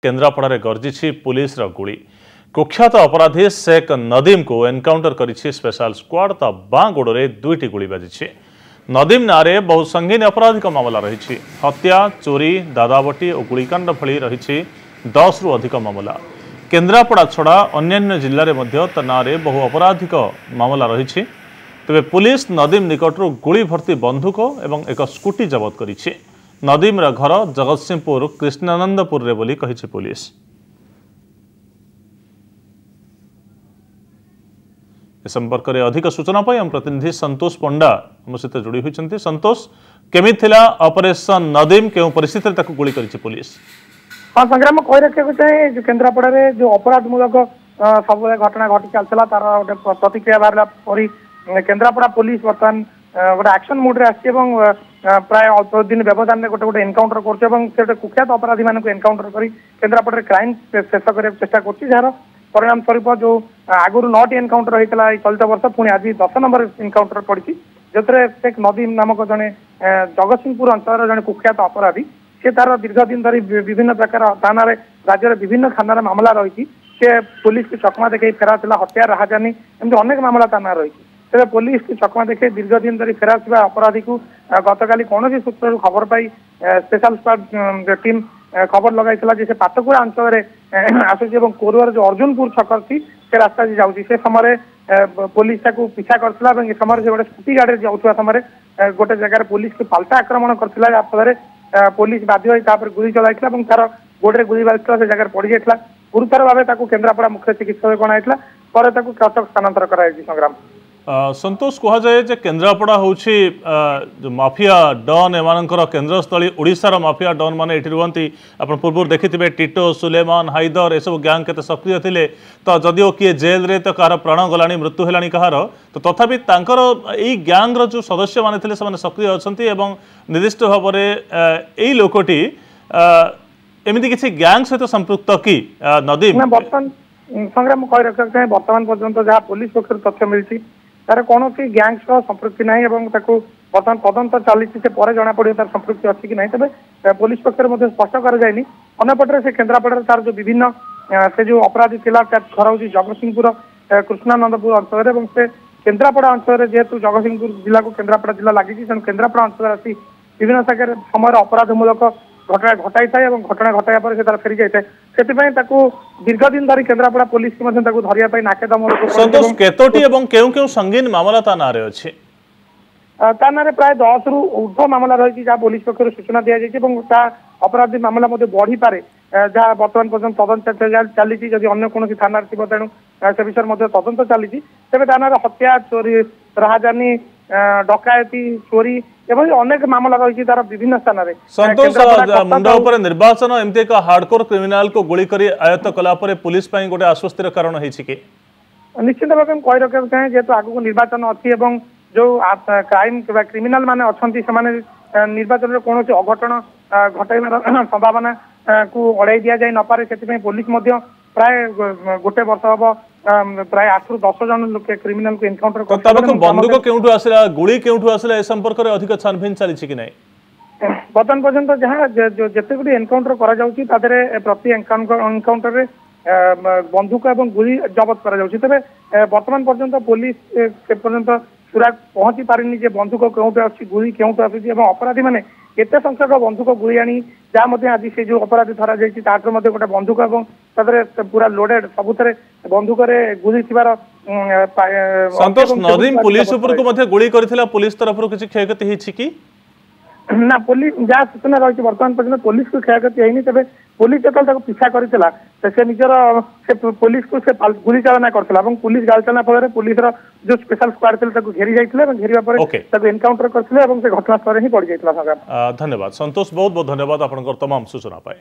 Kendrapara गर्जिछि police गुली। कुख्यात अपराधी शेख नदीम को एनकाउंटर करिछि स्पेशल स्क्वाड। ता बाँ गोड़े दुईटी गुली बाजिछि। नदीम नारे बहु संगीन आपराधिक मामला रही। हत्या, चोरी, दादाबटी और गुलिकांड भली रही 10 रु अधिक मामला। केन्द्रापड़ा छड़ा अन्य जिले में नारे बहु आपराधिक मामला रही। तेबे पुलिस नदीम निकटरू गुली भर्ती बंधुक एवं एक स्कूटी जबत करिछि। नदीम घर जगतसिंहपुर कृष्णानंदपुर रे बोली कहिछि पुलिस। इस संपर्क में अधिक सूचना पाई हम प्रतिनिधि संतोष पंडा हम सहित जोड़ी होती। संतोष, केमी थिला ऑपरेशन नदीम, क्यों परिस्थिति ताकू गुली करिछि पुलिस? हाँ संग्राम कही रखा चाहे जो केन्द्रापड़ा जो अपराधमूलक सब घटना घटी चलता तार गोटे प्रतिक्रिया बाहर पर केन्द्रापड़ा पुलिस बर्तमान गोटे एक्शन मोड रे आछि एवं प्राय अल्प दिन व्यवधान में गोटे एनकाउंटर कर कुख्यात अपराधी मानक एनकाउंटर कर केन्द्रापड़ा क्राइम शेष कर चेष्टा कर परिणाम स्वरूप जो आगुरी 9टी एनकाउंटर होता है चलित वर्ष पुणी आज 10 नंबर एनकाउंटर पड़ी जो शेख नदीम नामक जड़े जगतसिंहपुर अंचल जड़े कुख्यात अपराधी से तार दीर्घ दिन धरी विभिन्न प्रकार थाना राज्य विभिन्न थाना मामला रही से पुलिस की चकमा देखा फेरा हत्या, राहजानी एमती अनेक मामला थाना रही। तेरे पुलिस की चकमा देखे दीर्घ दिन धरी फेरा अपराधी को गतकाली कौन सूत्र खबर पाई स्पेशल स्क्वाड टीम खबर लगाई से पातकुड़ा अंचल आसूसी कोरुआर जो अर्जुनपुर छक अच्छी से रास्ता जाऊँगी से समय पुलिस पीछा करता समय से गोटे स्कूटी गाड़ी जाऊा समय गोटे जगह पुलिस को पाल्टा आक्रमण करता जहाँफल पुलिस बाध्य होकर गुली चलाई तार गोड़े गुली बाजता से जगह पड़ जाता। गुरुतर भाव केन्द्रापड़ा मुख्य चिकित्सक गणाई पर कटक स्थानांतर कर संग्राम। संतोष कह जाए जे केन्द्रापड़ा होछि माफिया डन एमानकर केन्द्रस्थली। ओडिशार माफिया डन माने एठी रुहंती। आपण पूर्व देखिथिबे टिटो, सुलेमान, हाइदर ए सब गैंग केते सक्रिय थिले। तो जदिओ किए जेल रे तो कार प्राण गलानी, मृत्यु हेलानी कहार, तो तथापि तांकर एई गैंग रो जो सदस्य माने थिले से सक्रिय अछंती एवं निर्दिष्ट भाव में एई लोकटी एमिति किछि गैंग सहित संपृक्त कि नदीम? बर्तमान संग्राम कहि रखा चाहे बर्तमान पर्यंत जहाँ पुलिस पक्ष तथ्य मिलती तार कौन गैंग सह संपृक्ति ना बर्तमान तदंत चली जना पड़े तार संपृक्ति अच्छी कि ना तेज पुलिस पक्ष स्पष्ट कराइनि। अंपटे से केन्द्रापड़ा तार जो विभिन्न से जो अपराधी थिला घर हूँ जगतसिंहपुर कृष्णानंदपुर अंचल से केन्द्रापड़ा अंचल जेहेतु जगतसिंहपुर जिला को केन्द्रापड़ा जिला लगी केन्द्रापड़ा अंचल आसी विभिन्न शाखा समय अपराधमूलक घटना घटाई था घटना घटाया पर से तार फेरी जाए से दीर्घ दिन धरी केन्द्रापड़ा पुलिस धरिया नाकेदम। संतोष, केतोटी एवं केउ केउ संगीन मामला ता नारे अछि? ता नारे प्राय 10 रु ऊर्ध्व मामला रही जहाँ पुलिस पक्ष सूचना दी जाए अपराधी मामला बढ़ी पारे जहाँ बर्तमान पर्यटन तदंत चली जदि अन्य कौन थाना थी तेणु से विषय तदंत चली तेज थाना हत्या, चोरी, राहजानी, डकायती, चोरी एवं अनेक मामला रही तार विभिन्न स्थान में। संतोष, मुंडा ऊपर निर्वाचन एमती एक हार्डकोर क्रिमिनाल को गोली करी आयत्त कला पर पुलिस पाई गोटे आश्वस्तिर कारण है कि निश्चित भाव में कही रखा चाहे जेहेतु आगू निर्वाचन अच्छी जो क्राइम क्रिमिनाल माने अच्छी से निर्वाचन में कौन अघटन घटाइबार संभावना को अड़ाई दि जाए नपे से पुलिस प्राय गोटे वर्ष हम प्राय 8 रु 10 जन लोक क्रिमिनाल को एनकाउंटर बंदूक केउठु आसला, गुली केउठु आसला, ए संपर्क में अधिक छानबीन चली कि नहीं? बर्तमान पर्यंत जहाँ जिते गुड़ी एनकाउंटर करा जाउची तादरे प्रति एनकाउंटर रे बंदूक एवं गुली जबत करा जाउची। तबे बर्तमान पर्यंत पुलिस से पर्यंत पूरा पहुंची पारिनी जे बंदूक केउठु आसी, गुली केउठु आसी एवं अपराधी माने केते संख्यक बंदूक गुली आनी जहाँ आज से जो अपराधी धरा जाइए तार गोटे बंदूक और पूरा लोडेड सबुथे बंदूक गुली थी। संतोष, नदीम पुलिस गुली करथिला, पुलिस तरफ किसी क्षयक्षति होइछि कि ना? पुलिस जहाँ सूचना रही बर्तमान पर्यटन पुलिस को क्षयक्षति होनी तेज पुलिस जो पीछा करथिला से निजर से पुलिस को से गुली चालना करथिला पुलिस गाड़ी चालना फल पुलिस जो स्पेशल स्क्वाड थे घेरी जाइए घेरिया पर एनकाउंटर करथिले से घटनास्थल ही पड़ जाइए। धन्यवाद संतोष, बहुत बहुत धन्यवाद आपनकर तमाम सूचना पाए।